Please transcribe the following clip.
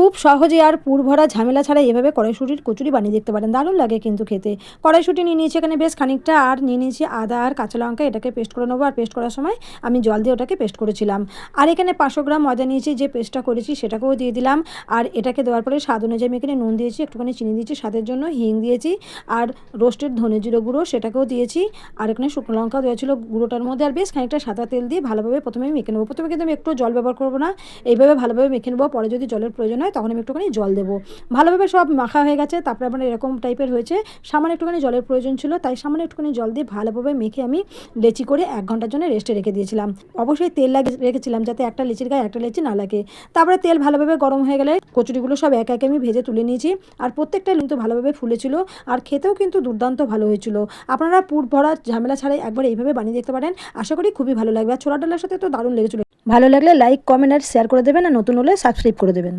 খুব সহজে আর পুর ভরা ঝামেলা ছাড়া এভাবে কড়াইশুঁটির কচুরি বানিয়ে দেখতে পারেন, দারুণ লাগে কিন্তু খেতে। কড়াইশুঁটি নিয়ে নিয়েছি এখানে বেশ খানিকটা, আর নিয়ে নিয়েছি আদা আর কাঁচা লঙ্কা, এটাকে পেস্ট করে নেবো। আর পেস্ট করার সময় আমি জল দিয়ে ওটাকে পেস্ট করেছিলাম। আর এখানে 500 গ্রাম ময়দা নিয়েছি, যে পেস্টটা করেছি সেটাকেও দিয়ে দিলাম। আর এটাকে দেওয়ার পরে স্বাদ অনুযায়ী আমি এখানে নুন দিয়েছি, একটুখানি চিনি দিয়েছি স্বাদের জন্য, হিং দিয়েছি, আর রোস্টেড ধনে জিরে গুঁড়ো সেটাকেও দিয়েছি। আর এখানে শুকনো লঙ্কা দেওয়া ছিল গুঁড়োটার মধ্যে। আর বেশ খানিকটা সাদা তেল দিয়ে ভালোভাবে প্রথমে মেখে নেবো। প্রথমে কিন্তু আমি একটু জল ব্যবহার করবো না, এইভাবে ভালোভাবে মেখে নেবো। পরে যদি জলের প্রয়োজন হয় তখন আমি একটুখানি জল দেবো। ভালোভাবে সব মাখা হয়ে গেছে, তারপরে আমার এরকম টাইপের হয়েছে। সামান্য একটুখানি জলের প্রয়োজন ছিল, তাই সামান্য একটুখানি জল দিয়ে ভালোভাবে মেখে আমি লেচি করে 1 ঘন্টার জন্য রেস্টে রেখে দিয়েছিলাম। অবশ্যই তেল রেখেছিলাম যাতে একটা লেচির গায়ে একটা লেচি না লাগে। তারপরে তেল ভালোভাবে গরম হয়ে গেলে কচুরিগুলো সব একে একে আমি ভেজে তুলে নিয়েছি। আর প্রত্যেকটা কিন্তু ভালোভাবে ফুলেছিল, আর খেতেও কিন্তু দুর্দান্ত ভালো হয়েছিল। আপনারা পুর ভরা ঝামেলা ছাড়াই একবার এইভাবে বানিয়ে দেখতে পারেন, আশা করি খুবই ভালো লাগবে। আর ছোলা ডালের সাথে তো দারুণ লেগেছিল। ভালো লাগলে লাইক, কমেন্ট আর শেয়ার করে দেবেন, আর নতুন হলে সাবস্ক্রাইব করে দেবেন।